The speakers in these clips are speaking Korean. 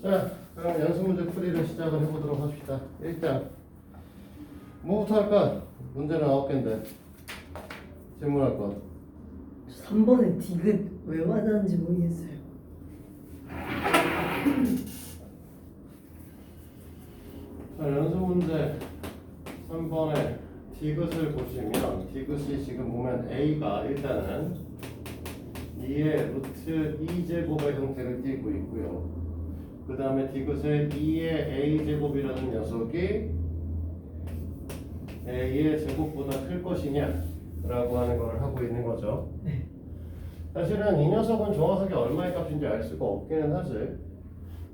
자, 그럼 연습문제 풀이를 시작을 해보도록 합시다. 일단 뭐부터 할까? 문제는 9개인데 질문할 것. 3번에 디귿 왜 맞았는지 모르겠어요. 자, 연습문제 3번에 디귿을 보시면 디귿이 지금 보면 A가 일단은 2의 루트 2제곱의 형태를 띠고 있고요. 그 다음에 디귿의 2의 a제곱이라는 녀석이 a의 제곱보다 클 것이냐 라고 하는 걸 하고 있는 거죠. 네. 사실은 이 녀석은 정확하게 얼마의 값인지 알 수가 없기는 하지.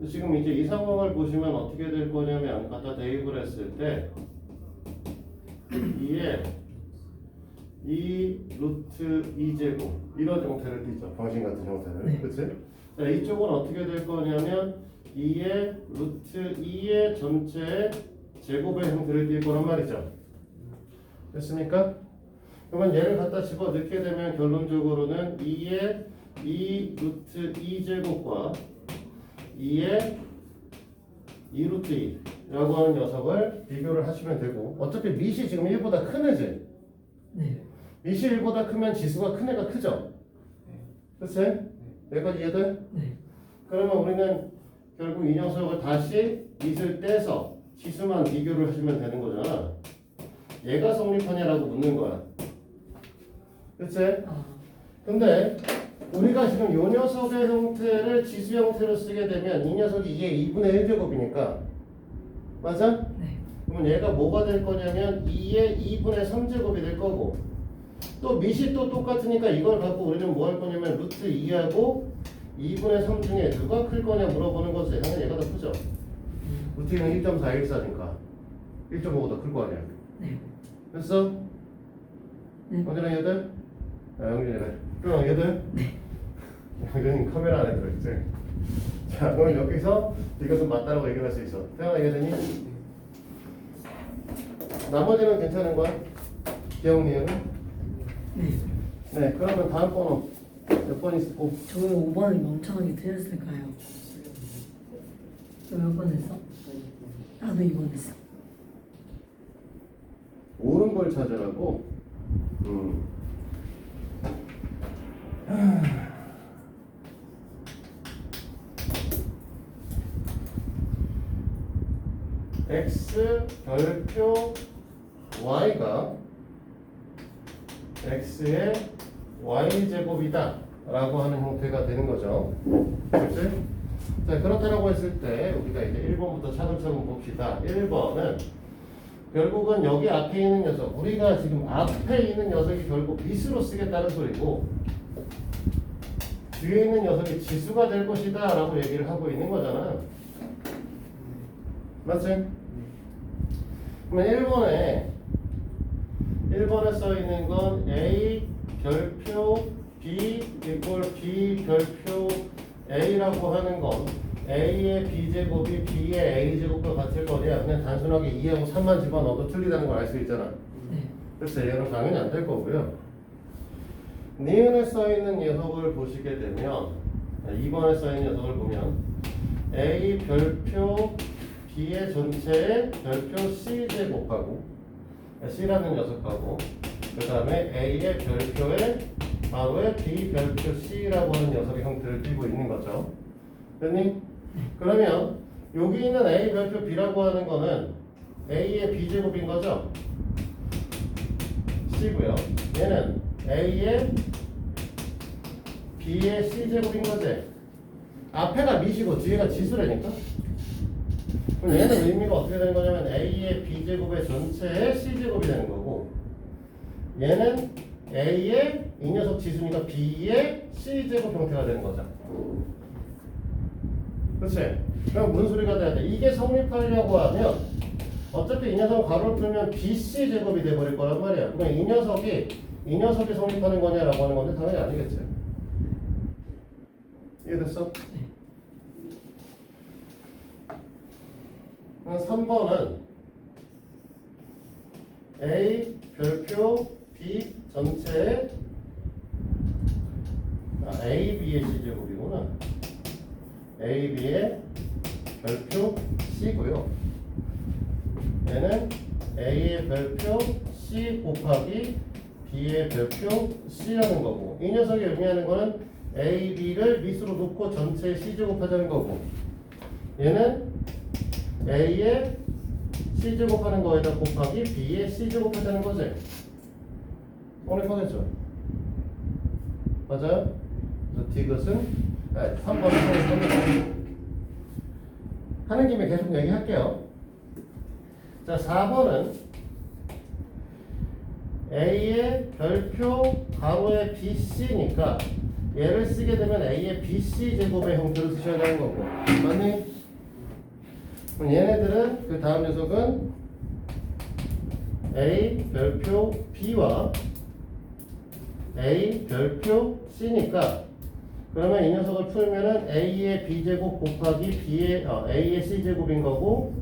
지금 이제 이 상황을 보시면 어떻게 될 거냐면 갖다 대입을 했을 때 2의 2 루트 2제곱 이런 형태를 띠죠. 방식 같은 형태를. 네. 그치? 자, 이쪽은 어떻게 될 거냐면 2의 루트 2의 전체의 제곱의 형태를 띌 거란 말이죠. 됐습니까? 그러면 얘를 갖다 집어 넣게 되면 결론적으로는 2의 2 루트 2제곱과 2의 2 루트 2라고 하는 녀석을 비교를 하시면 되고, 어차피 밑이 지금 1보다 큰 애지? 네. 밑이 1보다 크면 지수가 큰 애가 크죠? 그치? 여기까지 이해돼? 네. 그러면 우리는 결국 이 녀석을 다시 밑을 떼서 지수만 비교를 하시면 되는 거잖아. 얘가 성립하냐라고 묻는 거야. 그치? 아, 근데 우리가 지금 이 녀석의 형태를 지수 형태로 쓰게 되면 이 녀석이 2의 2분의 1제곱이니까 맞아? 네. 그러면 얘가 뭐가 될 거냐면 2의 2분의 3제곱이 될 거고, 또 밑이 또 똑같으니까 이걸 갖고 우리는 뭐 할 거냐면 루트 2하고 2분의 3 중에 누가 클 거냐 물어보는 거지. 당연히 얘가 더 크죠. 루트는 1.414니까 1.5보다 클 거 아니야. 네. 됐어? 네. 영준아 얘들? 아 영준이래. 그럼 얘들? 네. 영준이 카메라 안에 들어있지? 자, 그럼 여기서 이것은 맞다라고 얘기할 수 있어. 태연아 이해되니? 나머지는 괜찮은 거야? 기억니은? 네. 네, 그러면 다음 번호 몇 번 있고? 저 왜 5번을 멍청하게 틀렸을까요? 너 몇 번 했어? 나도 2번 했어. 옳은 걸 찾으라고? x 별표 y가 x의 y제곱이다 라고 하는 형태가 되는 거죠. 그렇지? 자, 그렇다라고 했을 때 우리가 이제 1번부터 차근차근 봅시다. 1번은 결국은 여기 앞에 있는 녀석, 우리가 지금 앞에 있는 녀석이 결국 밑으로 쓰겠다는 소리고, 뒤에 있는 녀석이 지수가 될 것이다 라고 얘기를 하고 있는 거잖아. 맞지? 그러면 1번에 써 있는 건 A 별표 B 이꼴 B 별표 A라고 하는 건 A의 B제곱이 B의 A제곱과 같을 거냐. 그냥 단순하게 2하고 3만 집어넣어도 틀리다는 걸 알 수 있잖아. 네. 그래서 얘는 당연히 안 될 거고요. 니은에 써있는 녀석을 보시게 되면 2번에 써있는 녀석을 보면 A 별표 B의 전체의 별표 C제곱하고 C라는 녀석하고 그 다음에 A의 별표에 바로의 B 별표 C라고 하는 녀석의 형태를 띠고 있는 거죠. 됐니? 그러면 여기 있는 A 별표 B라고 하는 거는 A의 B제곱인 거죠? C고요. 얘는 A의 B의 C제곱인 거지? 앞에가 밑이고 뒤에가 지수라니까? 그럼 얘는 의미가 어떻게 되는 거냐면 A의 B제곱의 전체의 C제곱이 되는 거고, 얘는 A의 이 녀석 지수니까 B의 C제곱 형태가 되는 거죠. 그렇지? 그럼 무슨 소리가 돼야 돼? 이게 성립하려고 하면 어차피 이 녀석은 가로를 풀면 BC 제곱이 돼버릴 거란 말이야. 그럼 이 녀석이 성립하는 거냐라고 하는 건데 당연히 아니겠지. 이해됐어? 그럼 3번은 A 별표 B 전체의 A, B의 C제곱이구나. A, B의 별표 C고요. 얘는 A의 별표 C 곱하기 B의 별표 C라는 거고, 이 녀석이 의미하는 거는 A, B를 밑으로 놓고 전체 C제곱하자는 거고, 얘는 A의 C제곱하는 거에다 곱하기 B의 C제곱하자는 거지. 오늘 꺼냈죠? 맞아요? 그래서 디귿은 3번은 하는 김에 계속 얘기할게요. 자, 4번은 A의 별표 가로의 BC니까 얘를 쓰게 되면 A의 BC 제곱의 형태로 쓰셔야 되는 거고, 맞니? 그럼 얘네들은 그 다음 녀석은 A 별표 B와 A 별표 C니까, 그러면 이 녀석을 풀면은 A의 B제곱 곱하기 A의 C제곱인 거고,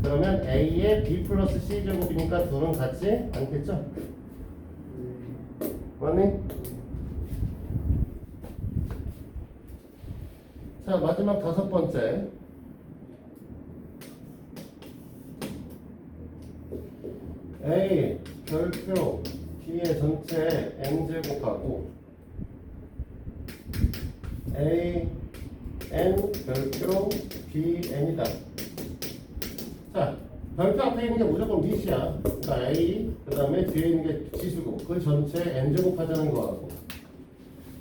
그러면 A의 B 플러스 C제곱이니까 둘은 같지 않겠죠? 맞니? 자, 마지막 5번째. A 별표 B의 전체 N제곱하고 A N 별표 B N이다. 자, 별표 앞에 있는 게 무조건 밑이야. 그러니까 A, 그 다음에 뒤에 있는 게 지수고, 그 전체 N제곱 하자는 거하고,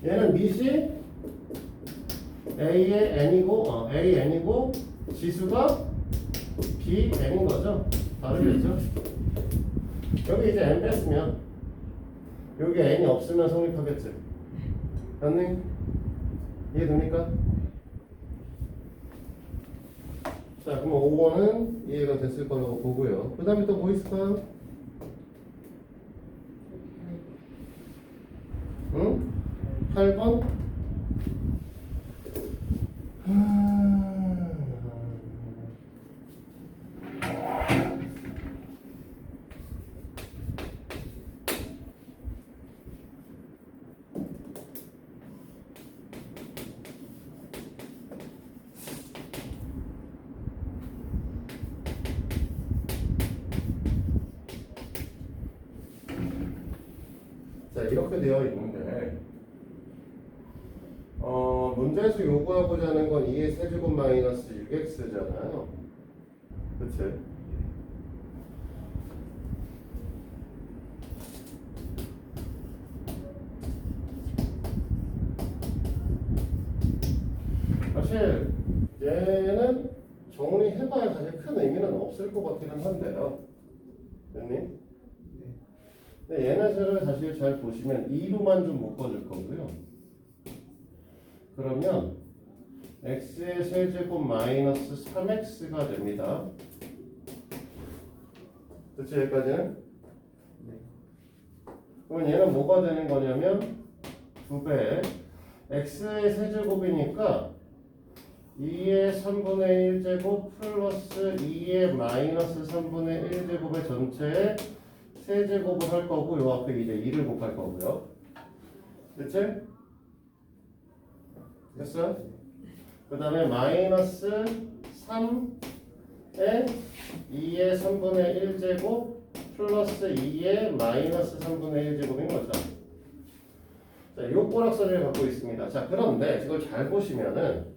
얘는 밑이 A의 N이고, A N이고, 지수가 B N인 거죠. 다르겠죠? 여기 이제 N 뺐으면, 여기 N이 없으면 성립하겠지. 맞니? 이해됩니까? 자, 그럼 5번은 이해가 됐을 거라고 보고요. 그 다음에 또 뭐 있을까요? 응? 8번? 자, 이렇게 되어 있는데, 문제에서 요구하고자 하는 건 2의 세제곱 마이너스 6x잖아요. 그치? 사실 얘는 정리해봐야 사실 큰 의미는 없을 것 같기는 한데요. 됐니? 근데 얘네들을 사실 잘 보시면 2로만 좀 묶어줄 거고요. 그러면 x의 세제곱 마이너스 3x가 됩니다. 그치, 여기까지는? 그러면 얘는 뭐가 되는 거냐면 2배 x의 세제곱이니까 2의 3분의 1제곱 플러스 2의 마이너스 3분의 1제곱의 전체에 세제곱을 할 거고, 요 앞에 이제 2를 곱할 거고요. 그치? 됐어? 그 다음에 마이너스 3에 2의 3분의 1제곱 플러스 2의 마이너스 3분의 1제곱인 거죠. 자, 요 꼬락서리를 갖고 있습니다. 자, 그런데 이걸 잘 보시면은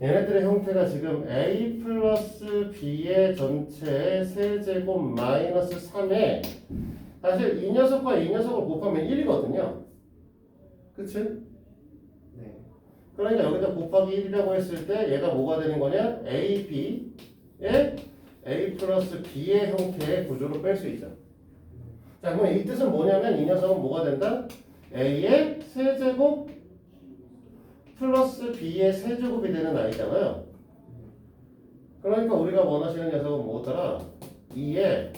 얘네들의 형태가 지금 A 플러스 B의 전체 세제곱 마이너스 3에 사실 이 녀석과 이 녀석을 곱하면 1이거든요. 그치? 네. 그러니까 여기다 곱하기 1이라고 했을 때 얘가 뭐가 되는 거냐? A, B의 A 플러스 B의 형태의 구조로 뺄 수 있죠. 자, 그럼 이 뜻은 뭐냐면 이 녀석은 뭐가 된다? A의 세제곱 플러스 B의 세제곱이 되는 아이잖아요. 그러니까 우리가 원하시는 녀석은 뭐더라? 2의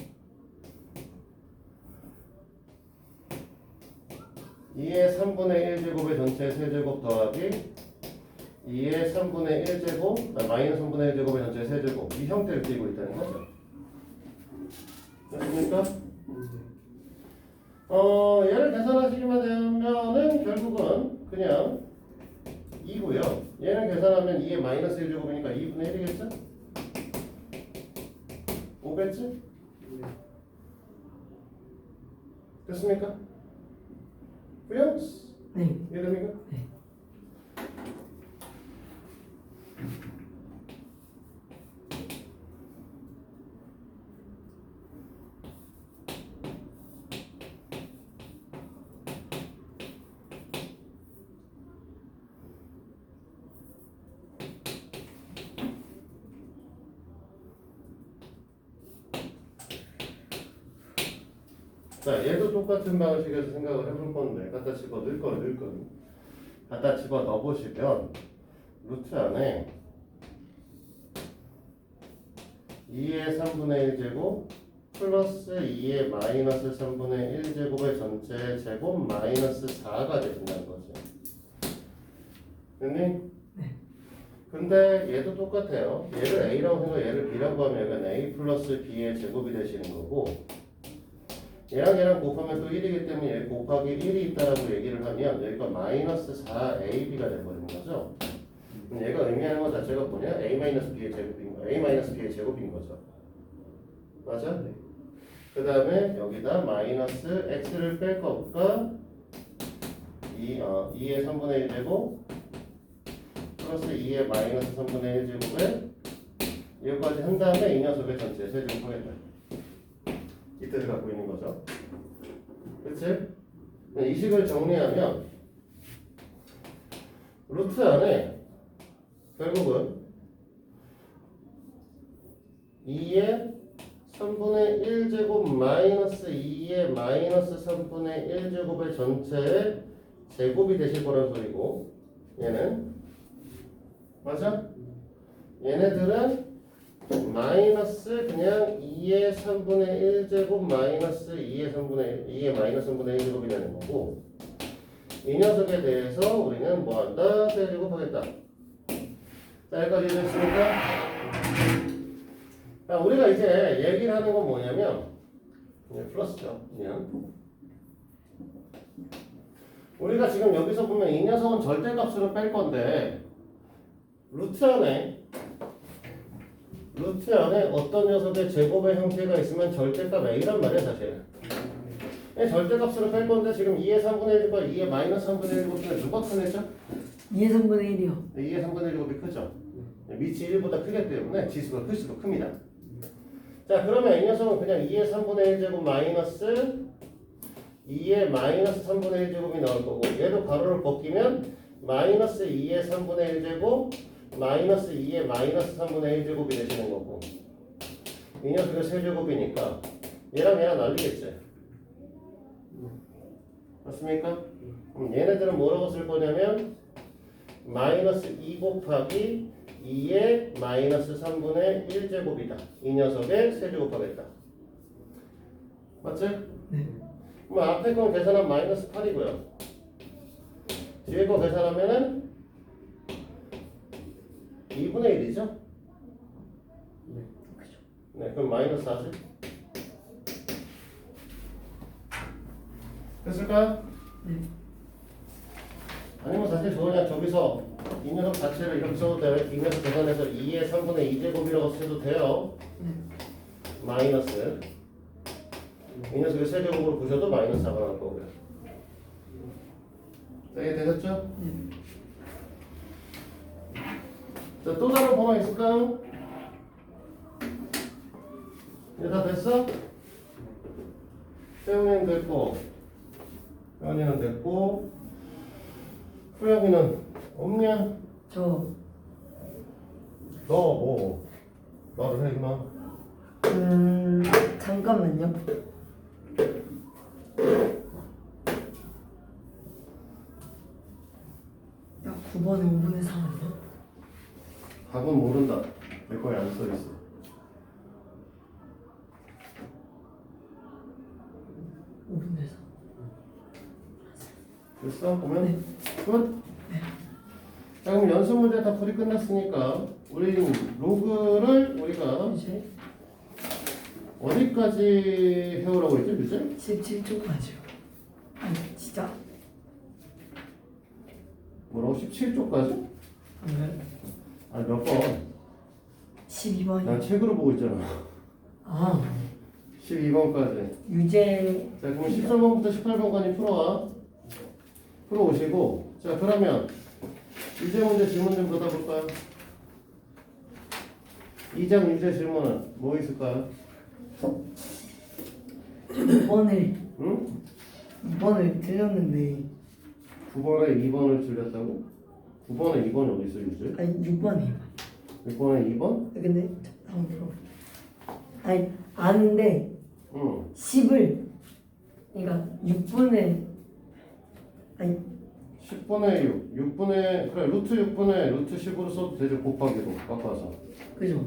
3분의 1제곱의 전체 세제곱 더하기 2의 3분의 1제곱 마이너스 3분의 1제곱의 전체 세제곱, 이 형태를 띄고 있다는 거죠. 됐습니까? 얘를 계산하시기만 되면은 결국은 그냥 2고요. 얘는 계산하면 2의 마이너스 1제곱이니까 2분의 1이겠죠? 5겠지? 됐습니까? 부영스? 네. 이해됩니까? 네. 자, 얘도 똑같은 방식에서 생각을 해볼 건데 갖다 집어 넣을 건 갖다 집어 넣어보시면 루트 안에 2의 3분의 1제곱 플러스 2의 마이너스 3분의 1제곱의 전체 제곱 마이너스 4가 되신다는 거죠. 됐니? 근데 얘도 똑같아요. 얘를 A라고 생각, 얘를 B라고 하면 얘는 A 플러스 B의 제곱이 되시는 거고, 얘랑 곱하면 또 1이기 때문에 얘 곱하기 1이 있다라고 얘기를 하면 여기가 마이너스 4AB가 돼버리는 거죠. 그럼 얘가 의미하는 것 자체가 뭐냐? A-B의 제곱인 거, A-B의 제곱인 거죠. 맞아? 그 다음에 여기다 마이너스 X를 뺄 거니까 2의 3분의 1제곱 플러스 2의 마이너스 3분의 1제곱에 여기까지 한 다음에 이 녀석의 전체 세제곱하겠다. 이 뜻을 갖고 있는 거죠. 그치? 이 식을 정리하면 루트 안에 결국은 2의 3분의 1제곱 마이너스 2의 마이너스 3분의 1제곱의 전체의 제곱이 되실 거란 소리고, 얘는 맞아? 얘네들은 마이너스 그냥 2의 3분의 1제곱 마이너스 2의 마이너스 3분의 1제곱이 되는 거고, 이 녀석에 대해서 우리는 뭐 한다? 세제곱하겠다. 자, 여기까지 이해됐습니까? 자, 우리가 이제 얘기를 하는 건 뭐냐면, 플러스죠. 그냥. 우리가 지금 여기서 보면 이 녀석은 절대값으로 뺄 건데, 루트 안에 어떤 녀석의 제곱의 형태가 있으면 절대값 A란 말이야, 사실. 절대값으로 뺄 건데 지금 2의 3분의 1과 2의 마이너스 3분의 1 중에 누가 크겠죠? 2의 3분의 1이요. 2의 3분의 1제곱이 크죠? 밑이 1보다 크기 때문에 지수가 클수록 큽니다. 자, 그러면 이 녀석은 그냥 2의 3분의 1제곱 마이너스 2의 마이너스 3분의 1제곱이 나올 거고, 얘도 가로를 벗기면 마이너스 2의 3분의 1제곱 마이너스 2의 마이너스 3분의 1제곱이 되시는 거고, 이 녀석이 세제곱이니까 얘랑 날리겠지. 맞습니까? 그럼 얘네들은 뭐라고 쓸 거냐면 마이너스 2 곱하기 2의 마이너스 3분의 1제곱이다. 이 녀석의 세제곱하겠다. 맞지? 네. 그럼 앞에 건 계산하면 마이너스 8이고요. 뒤에 거 계산하면은 2분의 1이죠? 네, 그럼 마이너스 40. 됐을까요? 네. 아니면 사실 그냥 저기서 이 녀석 자체를 이렇게 써도 돼요. 이 녀석 계산해서 2의 3분의 2제곱이라고 써도 돼요. 네. 마이너스 이 녀석을 세제곱으로 부셔도 마이너스 4가 나올 거고요. 자, 이해 되셨죠? 네. 자, 또 다른 번호 있을까요? 이제 다 됐어? 태용이는 됐고, 현이는 됐고, 후영이는 없냐? 저 너 뭐 말을 해 임마. 잠깐만요. 야, 9번에 5분의 3 아니야? 답은 모른다. 내 거에 안 써 있어. 됐어? 보면 네. 끝? 자, 그럼 연습 문제 다 풀이 끝났으니까 우리는 로그를 우리가 이제 어디까지 해오라고 했죠, 그죠? 17초까지요. 아니, 진짜. 뭐 뭐라고? 17쪽까지? 네. 아니 몇 번? 12번이. 난 책으로 보고 있잖아. 아 12번까지. 유제. 자 그럼 13번부터 18번까지 풀어와. 풀어오시고 자 그러면 유제 문제 질문 좀 받아볼까요? 2장 유제 질문은 뭐 있을까요? 2번을 응? 2번을 틀렸는데 9번에 2번을 틀렸다고? 9번에 2번이 어디 있어 유제? 아니 6번이에요. 6번에 2번? 근데 한번 들어. 아니 아는데 응. 10을 그러니까 6분의 아니 10분의 6, 6분의 그래 루트 6분의 루트 10으로 써도 되죠. 곱하기로 깎아서. 그죠?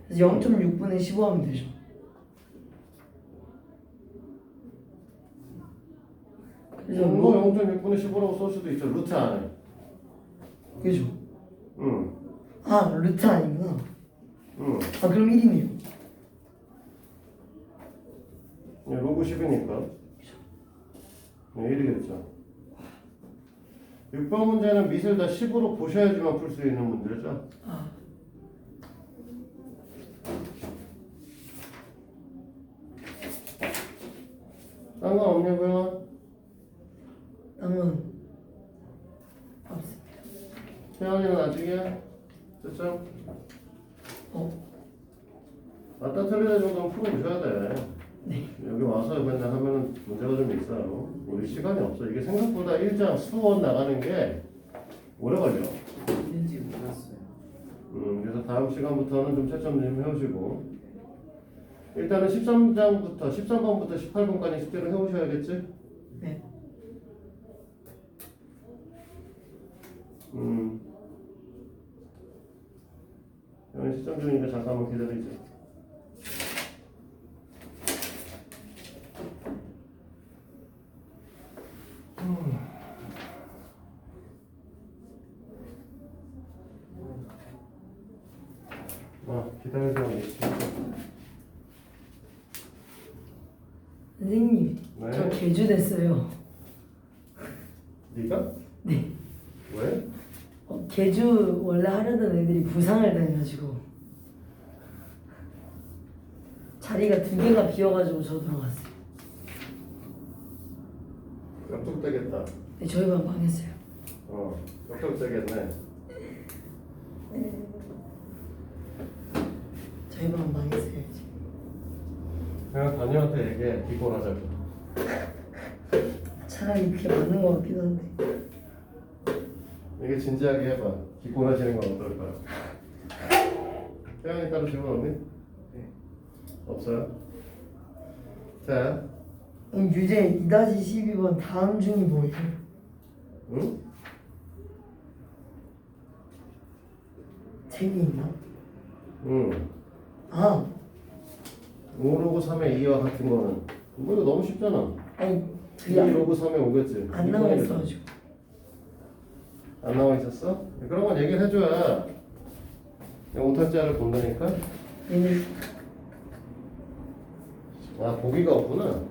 그래서 0.6분의 15 하면 되죠. 그래서 이거 0.6분의 15라고 쓸 수도 있죠. 루트 안에. 그죠? 응. 아 루트 아니구나. 응. 아 그럼 1이네요. 로그 10이니까. 네, 1이겠죠. 6번 문제는 밑을 다 10으로 보셔야지만 풀 수 있는 문제죠. 아 딴 건 없냐고요? 땅은 없습니다. 태연이는 아직이야? 됐죠? 맞다 틀리다 정도는 풀어보셔야 돼. 네. 여기 와서 맨날 하면은 문제가 좀 있어요. 우리 시간이 없어. 이게 생각보다 1장 수원 나가는 게 오래 걸려. 있는지 몰랐어요. 그래서 다음 시간부터는 좀 채점 좀 해오시고 일단은 13장부터 13번부터 18번까지 숙제를 해오셔야겠지? 네. 여기 시점 중이니까 잠깐만 기다리죠. 기다려주세요. 선생님 네. 저 개주 됐어요. 네가? 네. 왜? 개주 원래 하려던 애들이 부상을 당해가지고 자리가 2개가 비어가지고 저 들어갔어요. 역적되겠다. 네, 저희 반 망했어요. 역적되겠네. 저희 반 망했어요 지금. 그냥 담임한테 얘기해. 기권하자고. 차라리 그게 맞는 것 같기도 한데. 이게 진지하게 해봐. 기권하시는 건 어떨까요? 태양이 따로 질문 없니? 네. 없어요? 자, 유제 2-12번 다음 중이 뭐예요? 응? 책이 있나? 응. 아 5 로그 3의 2와 같은 거는 이거 너무 쉽잖아. 아니 2 그게 로그 3에 오겠지. 안 나와 있어가지고. 안 나와 있었어? 그런 건 얘기를 해줘야 오탈자를 본다니까. 얘는 아 보기가 없구나.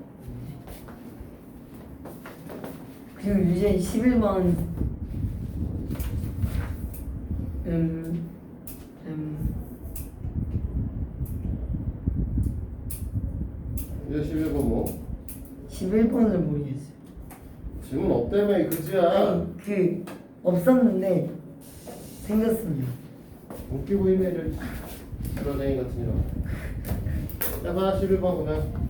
그리고 유제 11번 이제 11번 뭐? 11번을 모르겠어요. 지금 없다며 이 그지야. 아니 그 없었는데 생겼습니다. 웃기고 있네 저 그러댕이 같은 이런. 자 봐 11번 보면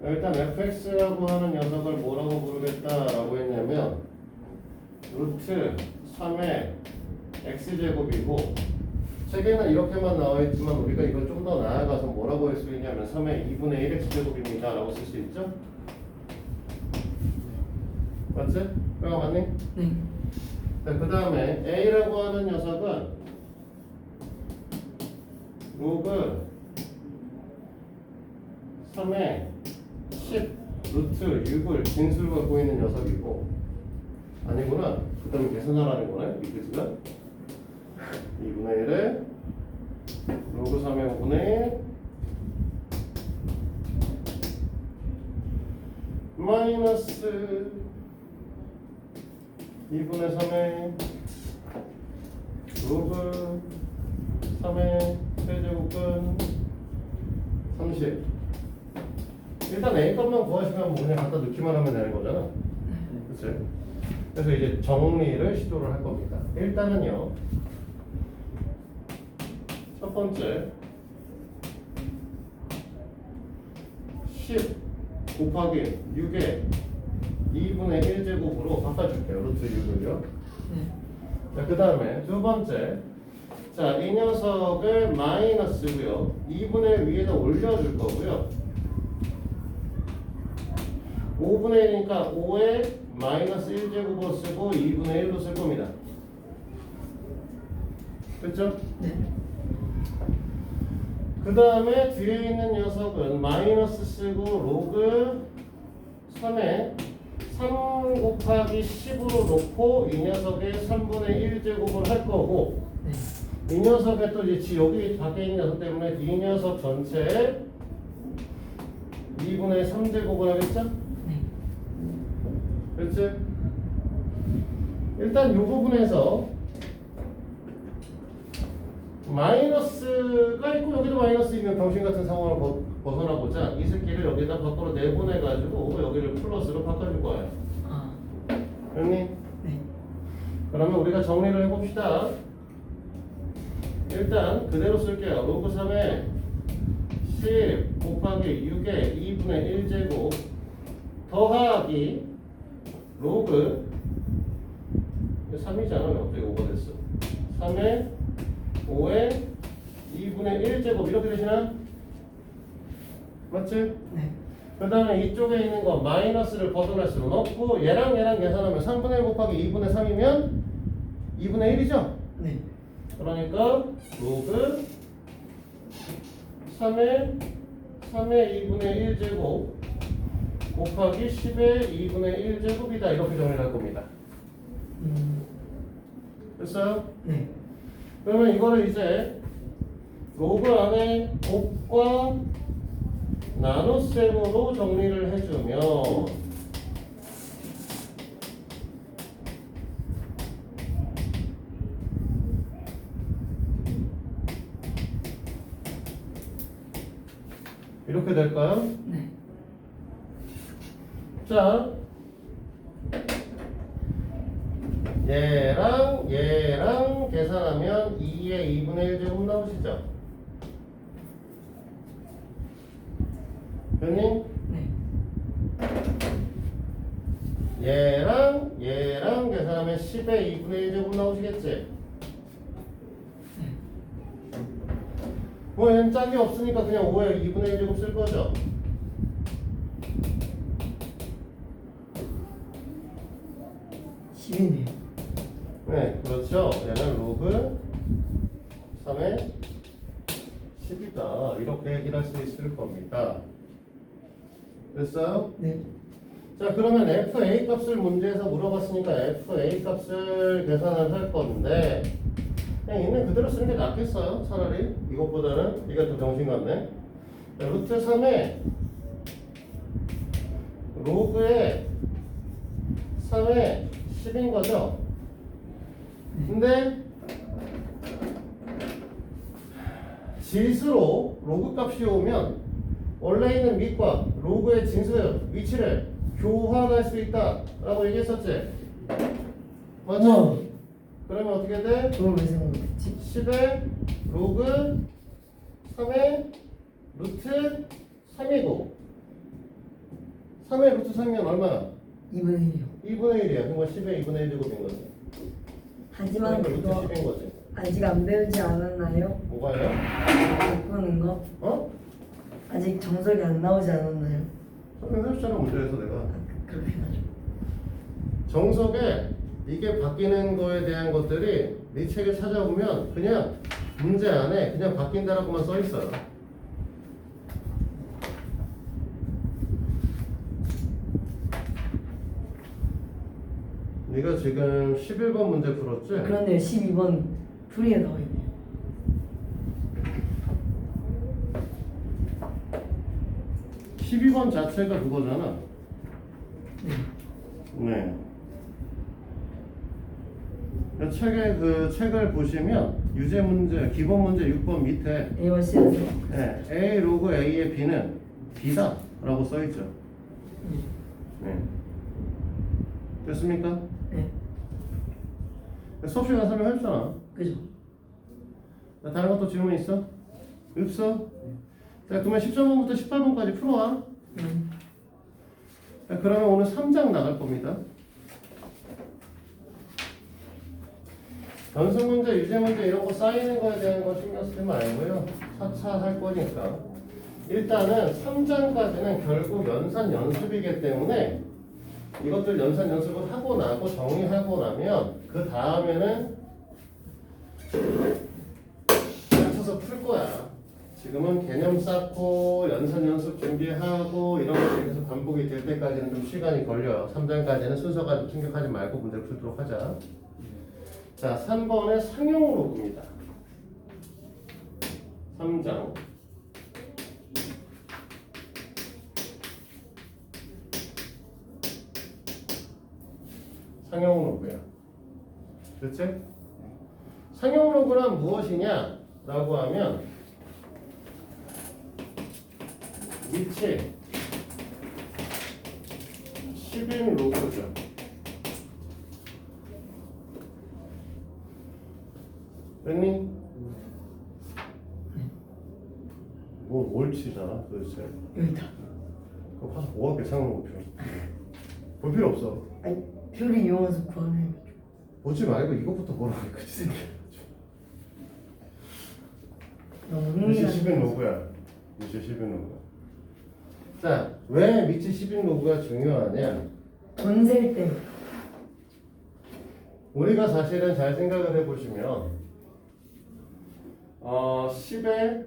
일단 fx라고 하는 녀석을 뭐라고 부르겠다라고 했냐면 루트 3의 x제곱이고 책에는 이렇게만 나와 있지만 우리가 이걸 좀 더 나아가서 뭐라고 할 수 있냐면 3의 2분의 1 x제곱입니다 라고 쓸 수 있죠? 맞지? 그거 맞니? 네. 자, 그 다음에 a라고 하는 녀석은 로그 3의 10 루트 6을 진수로 갖고 있는 녀석이고 아니구나. 그 다음에 계산하라는 거네. 이 그지가 2분의 1에 로그 3의 5분의 마이너스 2분의 3의 로그 3의 세제곱은 30. 일단 A 값만 구하시면 뭐 그냥 갖다 넣기만 하면 되는 거잖아. 그치? 그래서 이제 정리를 시도를 할 겁니다. 일단은요, 첫 번째 10 곱하기 6의 2분의 1제곱으로 바꿔줄게요. 루트 6을요. 자, 그 다음에 두 번째, 자, 이 녀석을 마이너스고요. 2분의 위에다 올려줄 거고요. 5분의 1이니까 5에 마이너스 1제곱으로 쓰고 2분의 1로 쓸 겁니다. 그렇죠? 네. 그 다음에 뒤에 있는 녀석은 마이너스 쓰고 로그 3에 3 곱하기 10으로 놓고 이 녀석의 3분의 1제곱을 할 거고, 네. 이 녀석의 또 이제 여기 밖에 있는 녀석 때문에 이 녀석 전체에 2분의 3제곱을 하겠죠? 네. 그렇지? 일단 이 부분에서 마이너스가 있고 여기도 마이너스이면 병신 같은 상황을 벗어나보자. 이 새끼를 여기다 밖으로 내보내가지고 여기를 플러스로 바꿔줄 거예요. 아. 됐니? 네. 그러면 우리가 정리를 해봅시다. 일단 그대로 쓸게요. 로그 3에 10 곱하기 6의 2분의 1제곱 더하기 로그 3이잖아요. 갑자기 5가 됐어. 3에 5에 2분의 1제곱 이렇게 되시나? 맞지? 네. 그 다음에 이쪽에 있는 거 마이너스를 벗어날수록 넣고 얘랑 계산하면 3분의 1 곱하기 2분의 3이면 2분의 1이죠? 네. 그러니까 로그 3의 2분의 1제곱 곱하기 10의 2분의 1제곱이다. 이렇게 정리를 할 겁니다. 됐어요? 네. 그러면 이거를 이제 로그 안에 곱과 나눗셈으로 정리를 해주면 이렇게 될까요? 네. 자, 얘랑 계산하면 2의 2분의 1제곱 나오시죠? 형님? 네. 얘랑 계산하면 10의 2분의 1제곱 나오시겠지? 뭐 얘는 짝이 없으니까 그냥 5의 2분의 1제곱 쓸 거죠? 이네요. 네, 그렇죠. 얘는 로그 3의 10이다. 이렇게 얘기를 할 수 있을 겁니다. 됐어요? 네. 자, 그러면 FA 값을 문제에서 물어봤으니까 FA 값을 계산을 할 건데 그냥 있는 그대로 쓰는 게 낫겠어요? 차라리 이것보다는. 이게 더 정신 같네. 자, 루트 3에 로그에 3에 10인 거죠? 근데 질수로 로그 값이 오면 원래 있는 밑과 로그의 진수 위치를 교환할 수 있다 라고 얘기했었지? 맞죠? 그러면 어떻게 돼? 그걸 왜 생각했지? 10의 로그 3의 루트 3이고 3의 루트 3이면 얼마나? 2분의 1이요. 2분의 1이야. 그건 10의 2분의 1제곱인 거지. 하지만 그러니까 루트 그거 10인 거지. 아직 안 배우지 않았나요? 뭐가요? 바꾸는 거? 어? 아직 정석이 안 나오지 않았나요? 설명해줬잖아 문제에서 내가. 그렇게 하죠. 정석에 이게 바뀌는 거에 대한 것들이 네 책을 찾아보면 그냥 문제 안에 그냥 바뀐다라고만 써 있어요. 네가 지금 11번 문제 풀었지? 그런데 12번 풀이에 나와 있네요. 12번 자체가 그거잖아. 네. 책을 보시면 유제 문제, 기본 문제 6번 밑에 A와 C에서 네, A 로그 A의 B는 B다 라고 써있죠. 네. 됐습니까? 네. 수업 시간 설명했잖아. 그죠? 다른 것도 질문 있어? 없어? 자, 그러면 10.5부터 18번까지 풀어와. 자, 그러면 오늘 3장 나갈 겁니다. 연습 문제, 유제 문제 이런 거 쌓이는 거에 대한 거 신경 쓰지 말고요. 차차 할 거니까. 일단은 3장까지는 결국 연산 연습이기 때문에 이것들 연산 연습을 하고 나고 정리하고 나면 그 다음에는 맞춰서 풀 거야. 지금은 개념 쌓고 연산 연습 준비하고 이런 것들이 계속 반복이 될 때까지는 좀 시간이 걸려요. 3장까지는 순서가 좀 충격하지 말고 문제를 풀도록 하자. 자, 3번의 상용 로그입니다. 3장. 상용 로그야. 됐지? 상용 로그란 무엇이냐? 라고 하면 위치 10인 로그죠. 됐니? 뭘 치잖아 도대체. 여기다. 그거 봐서 뭐하게 상용 로그 표. 볼 필요 없어. 아니 표를 이용해서 구하는. 보지 말고 이것부터 보라고 그치? 미치 10인 로그야. 미치 10인 로그. 자, 왜 미치 10인 로그가 중요하냐? 돈 셀 때. 우리가 사실은 잘 생각을 해보시면 10의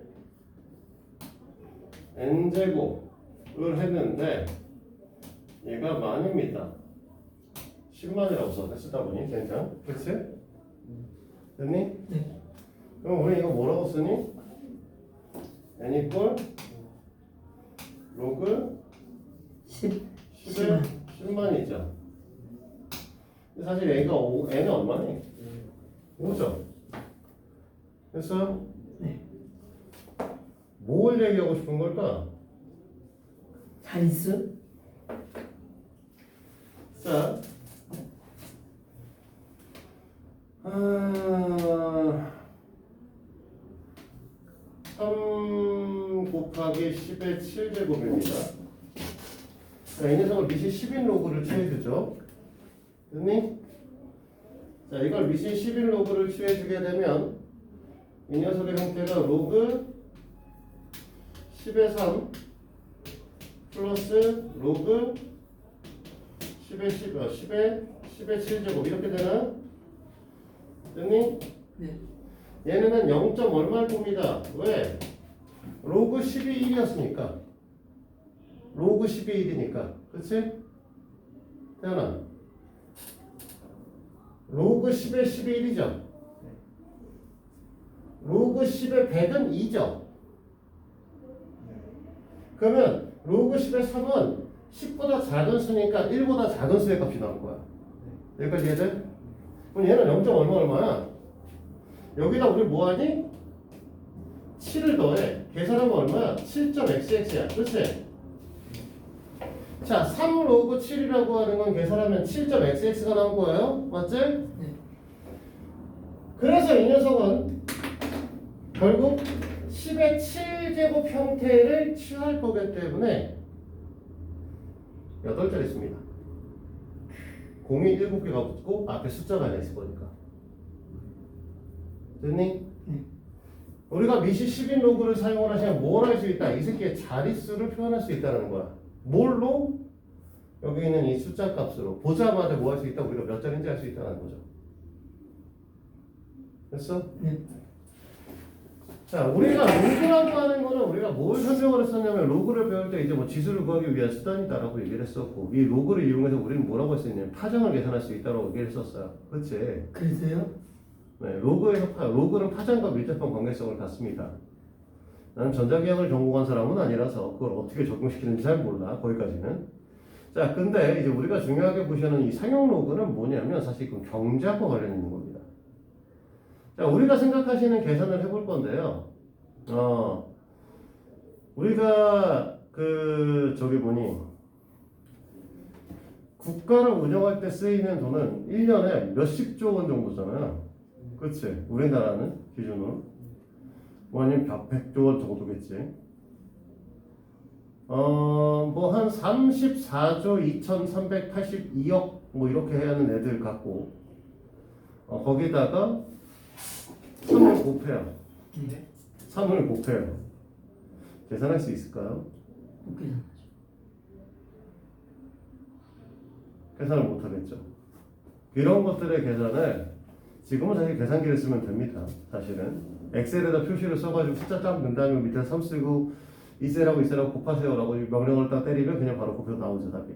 n제곱을 했는데 얘가 만입니다. 10만이라고 써 쓰다 보니 괜찮아? 그치? 됐니? 네. 그럼 우리 이거 뭐라고 쓰니? n 이퀄 로그 10의 10만이죠. 사실 A가 n은 얼마니? 5죠. 됐어요? 네. 뭘 얘기하고 싶은 걸까? 자릿수? 자, 3 곱하기 10의 7제곱입니다. 자, 이 녀석을 미시 10인 로그를 취해주죠. 됐니? 자, 이걸 미시 10인 로그를 취해주게 되면 이 녀석의 형태가 로그 10의 3 플러스 로그 10의 7제곱 이렇게 되나? 됐니? 네. 얘네는 0. 얼마일 겁니다. 왜? 로그 10이 1이었으니까. 로그 10이 1이니까. 그치? 태연아. 로그 10의 10이 1이죠. 로그 10의 100은 2죠. 그러면 로그 10의 3은 10보다 작은 수니까 1보다 작은 수의 값이 나올 거야. 여기까지 이해돼? 그럼 얘는 0. 얼마야? 여기다 우리 뭐하니? 7을 더해. 계산하면 얼마야? 7.xx야. 그렇지? 자, 3 로그 7이라고 하는 건 계산하면 7.xx가 나온 거예요. 맞지? 네. 그래서 이 녀석은 결국 10의 7제곱 형태를 취할 거기 때문에 8자리 있습니다. 공이 7개가 붙고 앞에 숫자가 하나 있을 거니까. 됐니? 네. 우리가 미시 10인 로그를 사용을 하시면 뭘 할 수 있다? 이 새끼의 자릿수를 표현할 수 있다는 거야. 뭘로? 여기 있는 이 숫자 값으로 보자마자 뭐 할 수 있다? 우리가 몇 자리인지 알 수 있다는 거죠. 됐어? 네. 자, 우리가 로그라고 하는 거는 우리가 뭘 설명을 했었냐면 로그를 배울 때 이제 뭐 지수를 구하기 위한 수단이다라고 얘기를 했었고 이 로그를 이용해서 우리는 뭐라고 했었냐면 파장을 계산할 수 있다고 얘기를 했었어요. 그렇지? 그래서요? 네, 로그는 파장과 밀접한 관계성을 갖습니다. 나는 전자기학을 전공한 사람은 아니라서 그걸 어떻게 적용시키는지 잘 몰라. 거기까지는. 자, 근데 이제 우리가 중요하게 보시는 이 상용 로그는 뭐냐면 사실 그 경제학과 관련 있는 겁니다. 자, 우리가 생각하시는 계산을 해볼 건데요. 우리가 저기 뭐니 국가를 운영할 때 쓰이는 돈은 1년에 몇십조 원 정도잖아요. 그치? 우리나라는 기준으로. 뭐 아니면 100조 원 정도겠지. 뭐 한 34조 2382억 뭐 이렇게 해야 하는 애들 갖고 거기다가 3을 곱해요. 네. 3을 곱해요. 계산할 수 있을까요? 못 계산하죠. 계산을 못하겠죠. 이런 것들의 계산을 지금은 사실 계산기를 쓰면 됩니다. 사실은 엑셀에다 표시를 써가지고 숫자 딱 넣은 다음에 밑에 3 쓰고 이 셀하고 이 셀하고 곱하세요라고 명령을 딱 때리면 그냥 바로 곱해서 나오죠, 답이.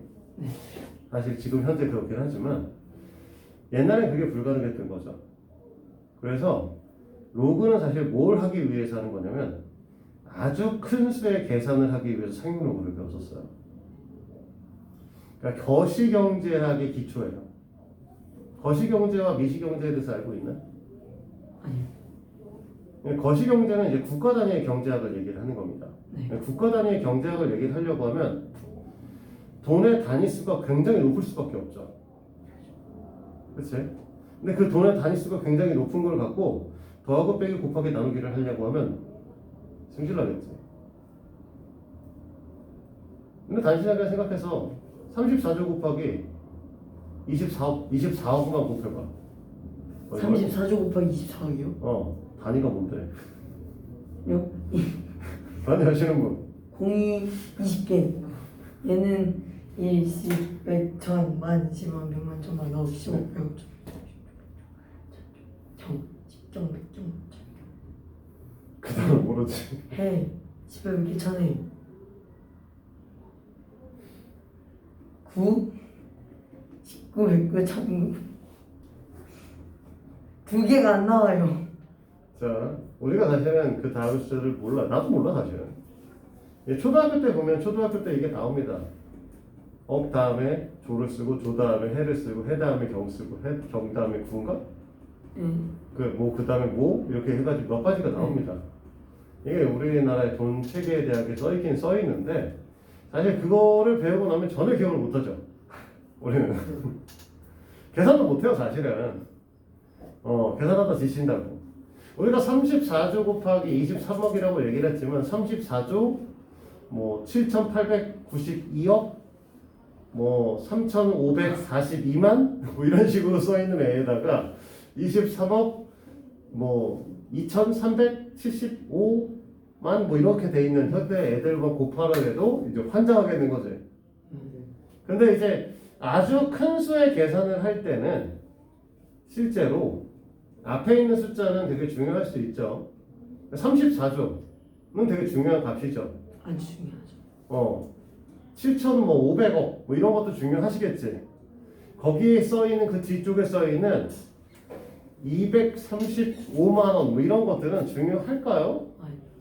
사실 지금 현재 그렇긴 하지만 옛날엔 그게 불가능했던 거죠. 그래서 로그는 사실 뭘 하기 위해서 하는 거냐면 아주 큰 수의 계산을 하기 위해서 상용 로그를 배웠었어요. 그러니까 거시경제학의 기초예요. 거시경제와 미시경제에 대해서 알고 있나? 아니요. 거시경제는 이제 국가 단위의 경제학을 얘기를 하는 겁니다. 네. 국가 단위의 경제학을 얘기를 하려고 하면 돈의 단위수가 굉장히 높을 수밖에 없죠. 그치? 근데 그 돈의 단위수가 굉장히 높은 걸 갖고 더하고 빼기 곱하기 나누기를 하려고 하면 승질나겠지. 근데 단순하게 생각해서 34조 곱하기 24억만 곱해봐. 34조 곱하기 24억이요? 단위가 뭔데? 요? 단위 하시는 분? 02 20개. 얘는 1, 10, 100, 1000, 만, 10만, 100만, 1000만, 100억, 10억, 100억, 1000, 10정, 100정, 그 다음은 모르지. 해, 10억, 100개, 1000회. 9, 19, 109, 1000. 두 개가 안 나와요. 자, 우리가 사실은 그 다음 숫자를 몰라. 나도 몰라 사실은. 초등학교 때 보면 초등학교 때 이게 나옵니다. 억 다음에 조를 쓰고 조 다음에 해를 쓰고 해 다음에 경 쓰고 경 다음에 구인가? 그 다음에 뭐 이렇게 해가지고 몇 가지가 나옵니다. 이게 우리나라의 돈 체계에 대하게 써있긴 써있는데 사실 그거를 배우고 나면 전혀 기억을 못하죠. 우리는 계산도 못해요 사실은. 계산하다 지친다고. 우리가 34조 곱하기 23억이라고 얘기를 했지만 34조 뭐 7,892억 뭐 3,542만 뭐 이런 식으로 써 있는 애에다가 23억 뭐 2,375만 뭐 이렇게 돼 있는 현대 애들과 곱하라 해도 이제 환장하겠는 거지. 근데 이제 아주 큰 수의 계산을 할 때는 실제로 앞에 있는 숫자는 되게 중요할 수 있죠. 34조는 되게 중요한 값이죠. 아주 중요하죠. 7,500억 뭐 이런 것도 중요하시겠지. 거기에 써 있는 그 뒤쪽에 써 있는 235만 원 뭐 이런 것들은 중요할까요?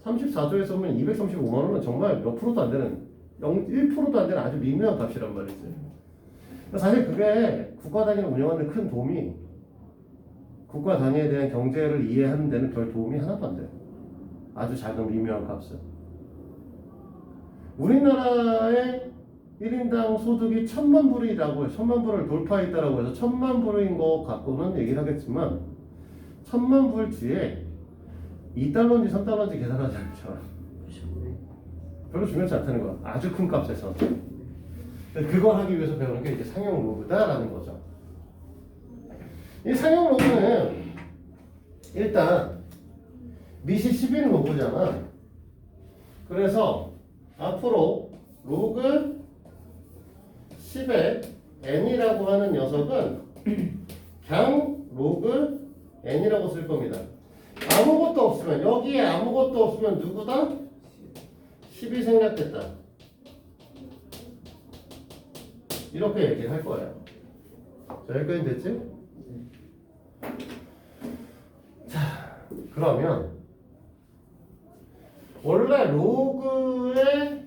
34조에서 보면 235만 원은 정말 몇 프로도 안 되는 1%도 안 되는 아주 미묘한 값이란 말이지. 사실 그게 국가 단위를 운영하는 큰 도움이 국가 단위에 대한 경제를 이해하는 데는 별 도움이 하나도 안 돼요. 아주 작은 미묘한 값은. 우리나라의 1인당 소득이 1,000만 불이라고 해요. 1,000만 불을 돌파했다라고 해서 1,000만 불인 거 갖고는 얘기를 하겠지만 1,000만 불 뒤에 2달러인지 3달러인지 계산하지 않잖아. 별로 중요하지 않다는 거야. 아주 큰 값에서. 그걸 하기 위해서 배우는 게 이제 상용 로그다라는 거죠. 이 상용 로그는 일단 미시 11 로그잖아. 그래서 앞으로 로그 10의 n이라고 하는 녀석은 그냥 로그 n이라고 쓸 겁니다. 아무것도 없으면 여기에 아무것도 없으면 누구다? 10이 생략됐다. 이렇게 얘기를 할 거예요. 자, 여기까지 됐지? 자, 그러면 원래 로그의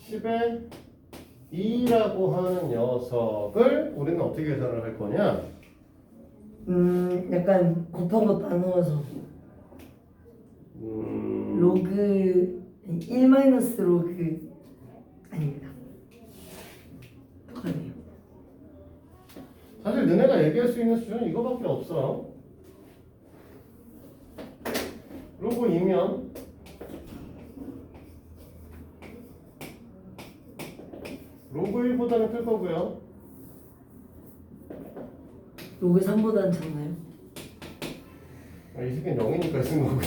10의 2라고 하는 녀석을 우리는 어떻게 계산을 할 거냐? 약간 곱하고 나누어서 로그 1 마이너스 로그 아닙니다. 똑같네요. 사실 너네가 얘기할 수 있는 수준은 이거밖에 없어. 로그 2면 로그 1보다는 클 거고요. 로그 3보다는 작나요? 이 새끼는 0이니까 쓴 거고.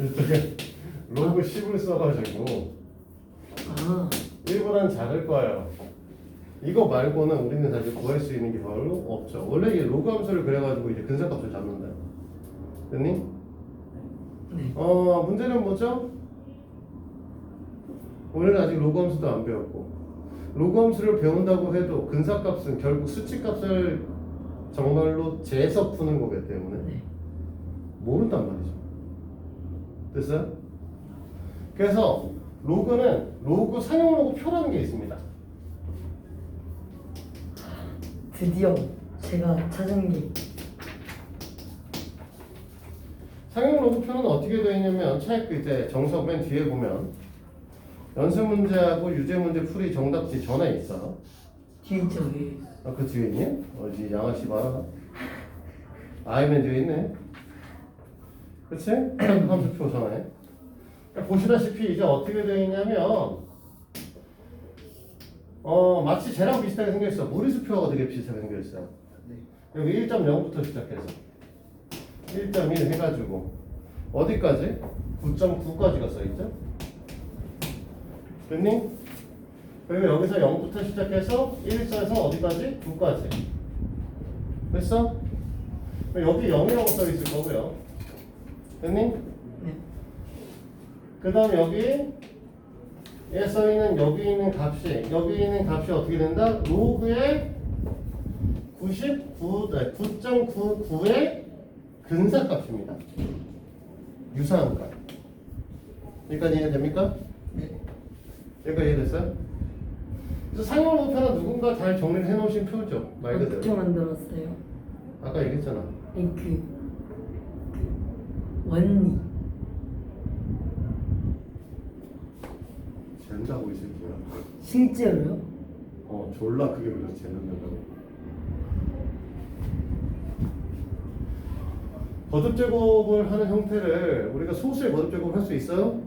이쪽에 로그 10을 써가지고 1보다는 작을 거예요. 이거 말고는 우리는 사실 구할 수 있는 게 별로 없죠. 원래 이 로그 함수를 그래가지고 이제 근사값을 잡는다. 됐니? 네. 문제는 뭐죠? 우리는 아직 로그 함수도 안 배웠고, 로그 함수를 배운다고 해도 근사값은 결국 수치값을 정말로 재서 푸는 거기 때문에 네. 모른단 말이죠. 됐어요? 그래서 로그는 로그 상용 로그 표라는 게 있습니다. 드디어 제가 찾은 게 상용 로그 표는 어떻게 되어 있냐면 책 이제 정석 맨 뒤에 보면 연습 문제하고 유제 문제 풀이 정답지 전에 있어. 뒤에 있죠. 위에. 그 뒤에 있니? 어디 양아치 봐라. 아이맨 뒤에 있네. 그치? 함수표 전에. 그러니까 보시다시피 이제 어떻게 되어 있냐면 마치 쟤랑 비슷하게 생겼어. 무리수표하고 되게 비슷하게 생겼어. 네. 여기 1.0부터 시작해서 1.1 해가지고 어디까지? 9.9까지가 써있죠? 됐니? 그리고 여기서 0부터 시작해서 1 써서 어디까지? 9까지. 됐어? 여기 0이라고 써있을 거고요. 됐니? 네. 그 다음 여기에 써있는 여기 있는 값이 어떻게 된다? 로그의 9.99의 근사값입니다. 유사한 값. 여기까지 이해됩니까? 네. 여기까지 이해됐어요? 그래서 상용 로그표는 누군가 잘 정리를 해놓으신 표죠. 말 어떻게 그대로. 만들었어요? 아까 얘기했잖아. 그 원리. 잰다고 이 새끼야. 실제로요? 졸라 크게 그려서 재는다고. 거듭 제곱을 하는 형태를 우리가 소수의 거듭 제곱을 할 수 있어요?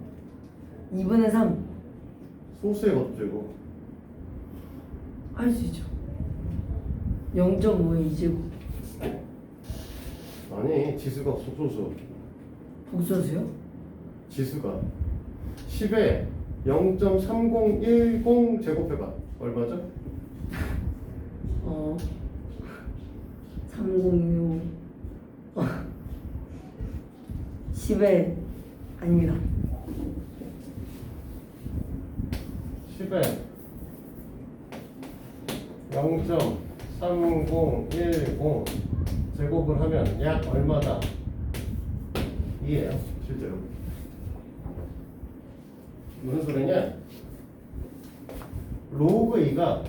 2분의 3 소수의 거듭 제곱. 할 수 있죠. 0.5의 2제곱. 아니 지수가 없어. 소수. 복소수요? 지수가 10에 0.3010 제곱해봐. 얼마죠? 3065 10에 아닙니다. 10에 0.3010 제곱을 하면 약 얼마다? 2예요 실제로. 무슨 소리냐? 로그 2가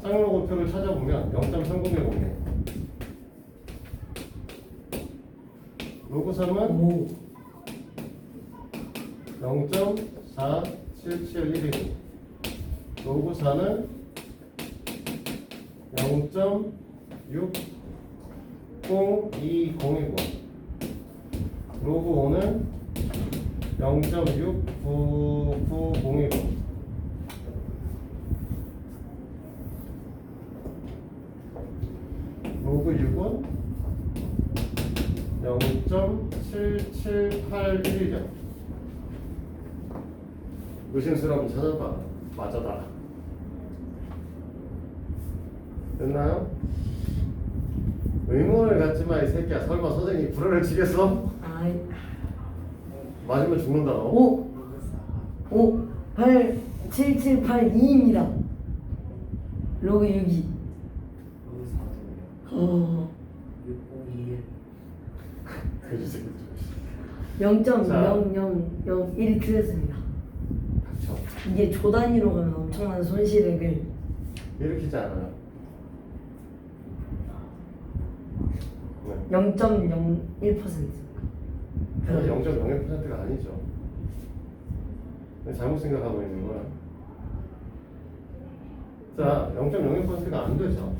쌍로그표를 찾아보면 0.3010이에요. 로그 3은 오. 0.4771이고 로그 4는 0.6020이고 로그 5는 0.6990이고 로그 6은 0.7781이죠. 의심스러우면 찾아봐. 맞아다. 됐나요? 의문을 갖지마 이 새끼야. 설마 선생님이 불안을 치겠어? 아이. 맞으면 죽는다 너. 5 8 7 7 8 2입니다. 로그 6이. 로그 4도예요. 그지. 0.0001 틀렸습니다. 닥쳐. 이게 조 단위로 가면 엄청난 손실액을 일으키지 않아요. 네. 0.01%. 0.01%가 아니죠. 잘못 생각하고 있는 거야. 자, 0.01%가 안 되죠.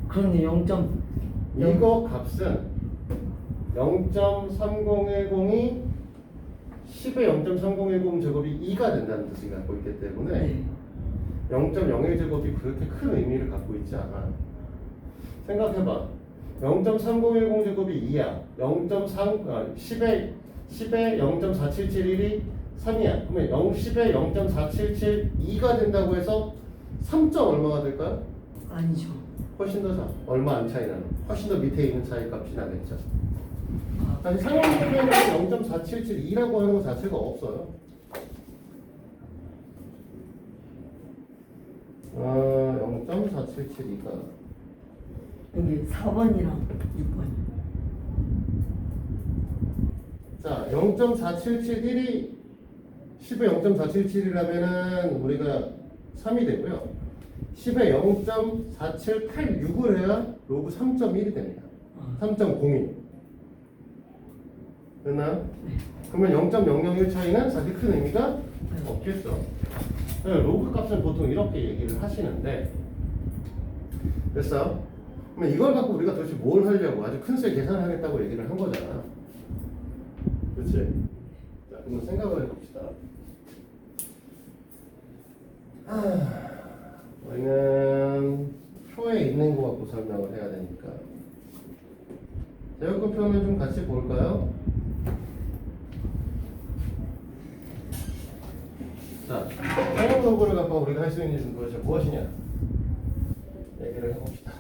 그런데 0. 이거 값은 0.3010이 10의 0.3010 제곱이 2가 된다는 뜻을 갖고 있기 때문에 네. 0.01 제곱이 그렇게 큰 의미를 갖고 있지 않아. 생각해봐. 0.3010 제곱이 2야. 10의 0.4771이 3이야. 그러면 10의 0.4772가 된다고 해서 3. 얼마가 될까요? 아니죠. 훨씬 더 작. 얼마 안 차이 나는. 훨씬 더 밑에 있는 차이 값이 나겠죠. 아니 상황에는 0.4772라고 하는 것 자체가 없어요. 0.4772가 여기 4번이랑 6번. 자 0.4771이 10의 0.477이라면은 우리가 3이 되고요. 10의 0.4786을 해야 로그 3.1이 됩니다. 3.02. 됐나요? 그러면 0.001 차이는 사실 큰 의미가 없겠어. 로그 값은 보통 이렇게 얘기를 하시는데 됐어? 그러면 이걸 갖고 우리가 도대체 뭘 하려고 아주 큰 수 계산을 하겠다고 얘기를 한 거잖아. 그렇지? 자, 그럼 생각을 해봅시다. 우리는 표에 있는 거 갖고 설명을 해야 되니까 제곱표는 좀 같이 볼까요? 자, 사용 로그를 갖고 우리가 할 수 있는 일은 도대체 무엇이냐? 얘기를 해봅시다.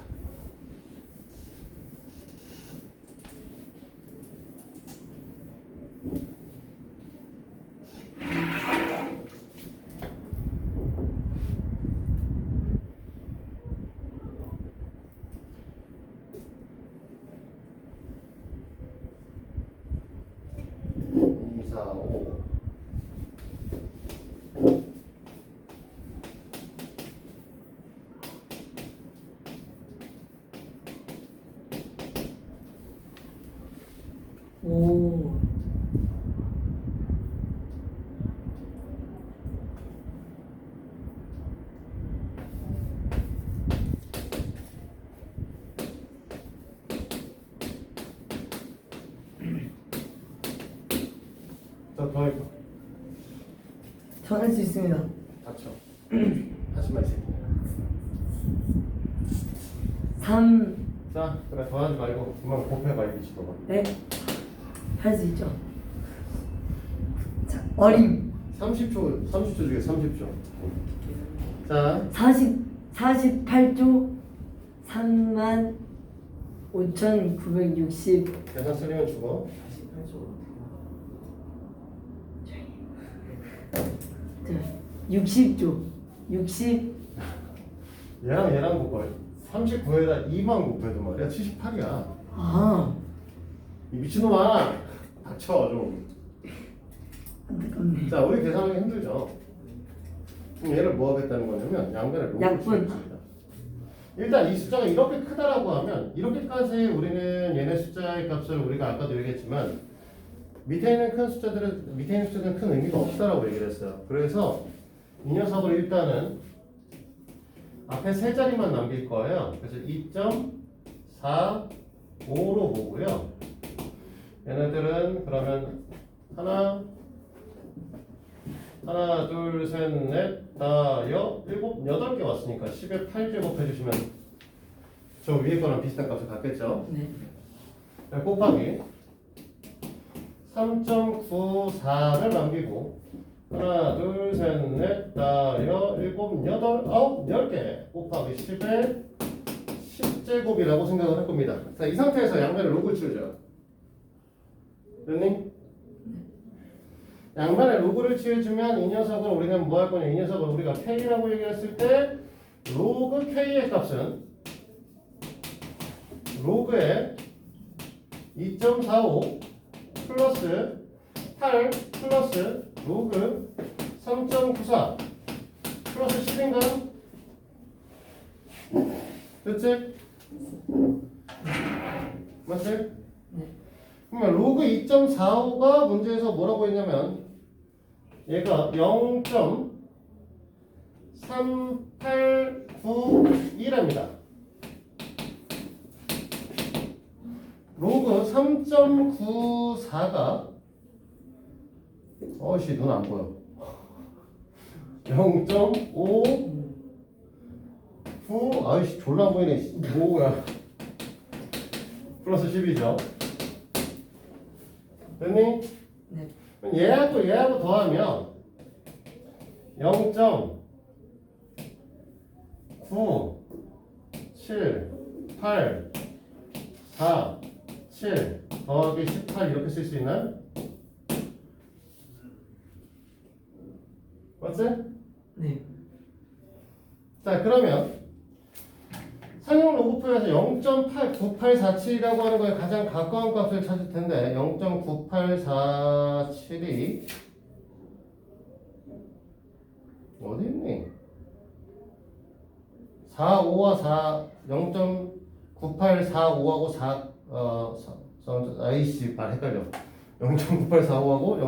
오. 자, 더 해봐. 저 할 수 있습니다. 닥쳐. 하지마 이 새끼야. 3. 자, 그래 더하지 말고 그만 곱해봐 이 미친놈아. 네. 할 수 있죠. 자, 어림. 30초 중에 30초. 자, 48조 35,960. 계산 쓰리면 죽어. 60조 60. 얘랑 곱해. 39에다 2만 곱해도 말이야 78이야. 아, 이 미친놈아. 닥쳐 좀. 안타깝네. 자, 우리 계산하기 힘들죠. 그럼 얘를 뭐 하겠다는 거냐면 양변의 로그를 약분. 지어줍니다. 일단 이 숫자가 이렇게 크다라고 하면 이렇게까지 우리는 얘네 숫자의 값을 우리가 아까도 얘기했지만 밑에 있는 숫자들은 큰 의미가 없다라고 얘기를 했어요. 그래서 이 녀석을 일단은 앞에 세 자리만 남길 거예요. 그래서 2.45로 보고요. 얘네들은 그러면 하나, 둘, 셋, 넷, 다, 일곱, 8개 왔으니까 10에 8제곱 해주시면 저 위에 거랑 비슷한 값을 갖겠죠. 네. 곱하기 3.94를 남기고 하나, 둘, 셋, 넷, 다, 일곱, 여덟, 아홉, 10개 곱하기 10에 10제곱이라고 생각을 할 겁니다. 자, 이 상태에서 양변에 로그를 치우죠. 됐니? 양변에 로그를 치워주면 이 녀석을 우리는 뭐 할 거냐? 이 녀석을 우리가 K라고 얘기했을 때 로그 K의 값은 로그의 2.45 플러스 8 플러스 로그 3.94 플러스 10인가? 됐지? 맞지? 네. 그러면 로그 2.45가 문제에서 뭐라고 했냐면 얘가 0.3892입니다. 로그 3.94가 어이씨 눈 안 보여. 0.5 아이씨 졸라 보이네. 뭐야? 플러스 10이죠. 됐니? 네. 그럼 얘하고 더하면 0.978 4 7 더하기 18 이렇게 쓸 수 있나요? 맞지? 네. 자 그러면 상용 로그표에서 0.89847이라고 하는 거에 가장 가까운 값을 찾을 텐데 0.9847이 어디 있니? 45와 4 0.9845하고 4 아이씨 말 헷갈려. 0.9845하고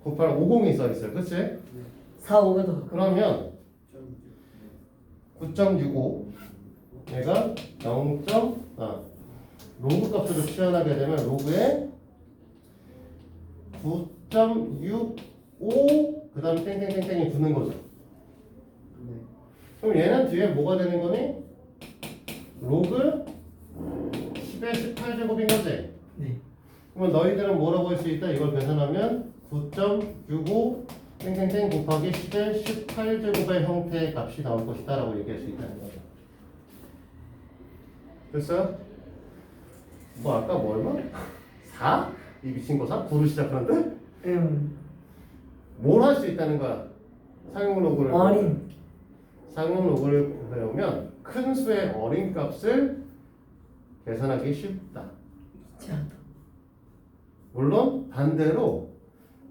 0.9850이 써 있어요. 그치? 4, 5가 더. 그러면 9.65 얘가 0. 로그 값으로 표현하게 되면 로그에 9.65 그 다음에 땡땡땡땡이 붙는 거죠. 네. 그럼 얘는 뒤에 뭐가 되는 거니? 로그 10의 18제곱인 거지? 네. 그러면 너희들은 뭐라고 할 수 있다? 이걸 계산하면 9.65 땡땡땡 곱하기 10의 18제곱의 형태의 값이 나올 것이다 라고 얘기할 수 있다는 거죠. 됐어요? 뭐 아까 뭐 얼마? 4? 이 미친 거 4? 9로 시작하는데? 뭘 할 수 있다는 거야? 상용 로그를 어린. 상용 로그를 배우면 큰 수의 어린 값을 계산하기 쉽다. 자, 물론 반대로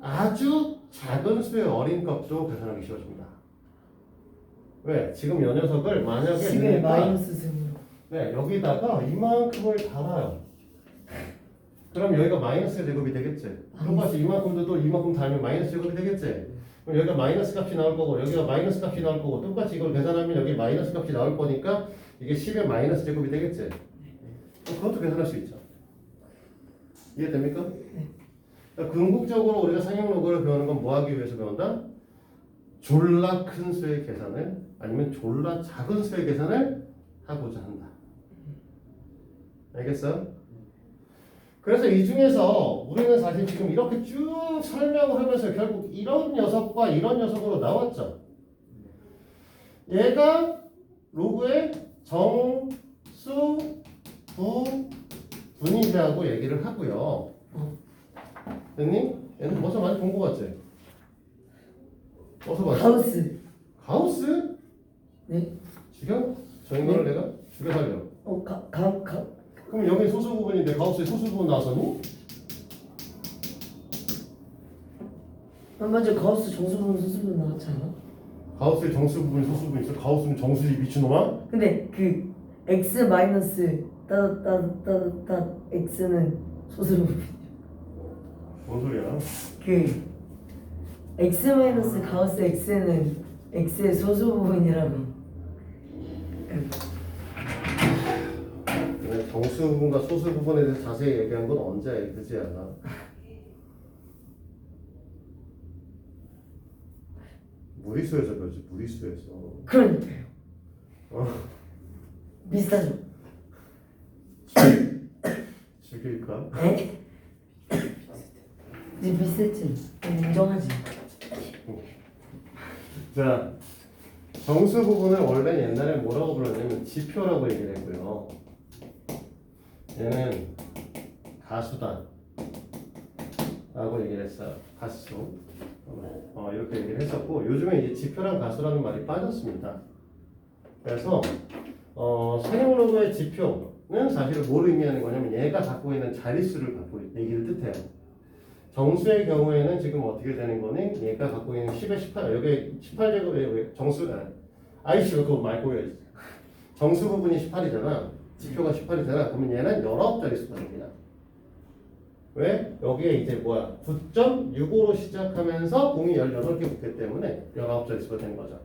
아주 작은 수의 어린 값도 계산하기 쉬워집니다. 왜? 지금 이 녀석을 만약에 10의 내가 마이너스 승으로. 네, 여기다가 이만큼을 달아요. 그럼 여기가 마이너스 제곱이 되겠지. 똑같이 이만큼도 또 이만큼 달면 마이너스 제곱이 되겠지. 그럼 여기가 마이너스 값이 나올 거고 여기가 마이너스 값이 나올 거고 똑같이 이걸 계산하면 여기 마이너스 값이 나올 거니까 이게 10의 마이너스 제곱이 되겠지. 그것도 계산할 수 있죠. 이해됩니까? 네. 그러니까 궁극적으로 우리가 상용 로그를 배우는 건 뭐 하기 위해서 배운다? 졸라 큰 수의 계산을 아니면 졸라 작은 수의 계산을 하고자 한다. 알겠어? 그래서 이 중에서 우리는 사실 지금 이렇게 쭉 설명을 하면서 결국 이런 녀석과 이런 녀석으로 나왔죠. 얘가 로그의 정수 분이라고 얘기를 하고요. 됐니? 얘는 벌써 많이 본 거 같지? 어서 봤어? 하우스. 가우스? 네. 죽여? 저 인간을 내가 죽여 살려. 그럼 여기 소수 부분인데 가우스의 소수 부분 나왔었니? 먼저 가우스 정수분 소수분 나왔지 않아? 가우스의 정수 부분이 소수 부분이 있어? 가우스는 정수지 미친놈아? 근데 그 x 마이너스 따따따따 x는 소수분. 뭔 소리야? 그 x 마이너스 가우스 x는 x의 소수 부분이라고. 근데 정수 부분과 소수 부분에 대해서 자세히 얘기한 건 언제 그지 않아? 무리수에서 그렇지 무리수에서. 그러니까요. 어? 비슷하죠. 죽일까? 에? 이제 비슷했지. 인정하지. 자, 정수 부분을 원래 옛날에 뭐라고 불렀냐면 지표라고 얘기를 했고요. 얘는 가수다 라고 얘기를 했어요. 가수. 이렇게 얘기를 했었고 요즘에 이제 지표랑 가수라는 말이 빠졌습니다. 그래서 상용 로그의 지표 사실은 뭘 의미하는 거냐면 얘가 갖고 있는 자릿수를 갖고 얘기를 뜻해요. 정수의 경우에는 지금 어떻게 되는 거니? 얘가 갖고 있는 10에 18, 여기 18제곱에 정수, 아이씨가 그거 말고 있어. 정수 부분이 18이잖아. 지표가 18이잖아. 그러면 얘는 19자릿수가 됩니다. 왜? 여기에 이제 뭐야? 9.65로 시작하면서 공이 18개 붙기 때문에 19자릿수가 되는 거죠.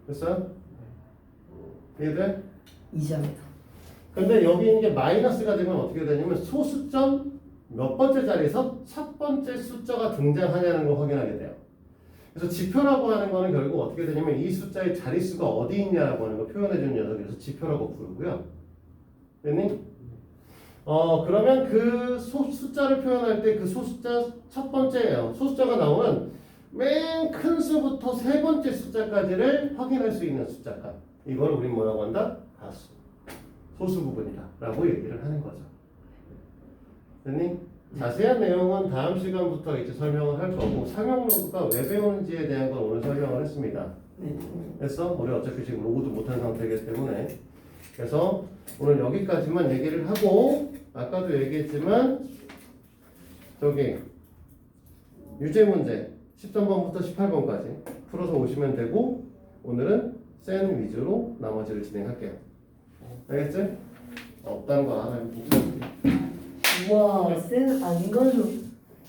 됐어요? 이해돼? 이해합니다. 근데 여기 있는 게 마이너스가 되면 어떻게 되냐면 소수점 몇 번째 자리에서 첫 번째 숫자가 등장하냐는 걸 확인하게 돼요. 그래서 지표라고 하는 거는 결국 어떻게 되냐면 이 숫자의 자릿수가 어디 있냐라고 하는 걸 표현해 주는 녀석이라서 지표라고 부르고요. 됐니? 그러면 그 숫자를 표현할 때 그 소숫자 첫 번째예요. 소숫자가 나오면 맨 큰 수부터 세 번째 숫자까지를 확인할 수 있는 숫자값. 이걸 우린 뭐라고 한다? 가수. 소수 부분이다 라고 얘기를 하는 거죠. 됐니? 자세한 내용은 다음 시간부터 이제 설명을 할 거고 상용로그가 왜 배우는지에 대한 건 오늘 설명을 했습니다. 네. 그래서 우리 어차피 지금 로그도 못한 상태이기 때문에 그래서 오늘 여기까지만 얘기를 하고 아까도 얘기했지만 저기 유제 문제 13번부터 18번까지 풀어서 오시면 되고 오늘은 센 위주로 나머지를 진행할게요. 알겠지? 없다는 거 하나 우와, 쌤 안 가져.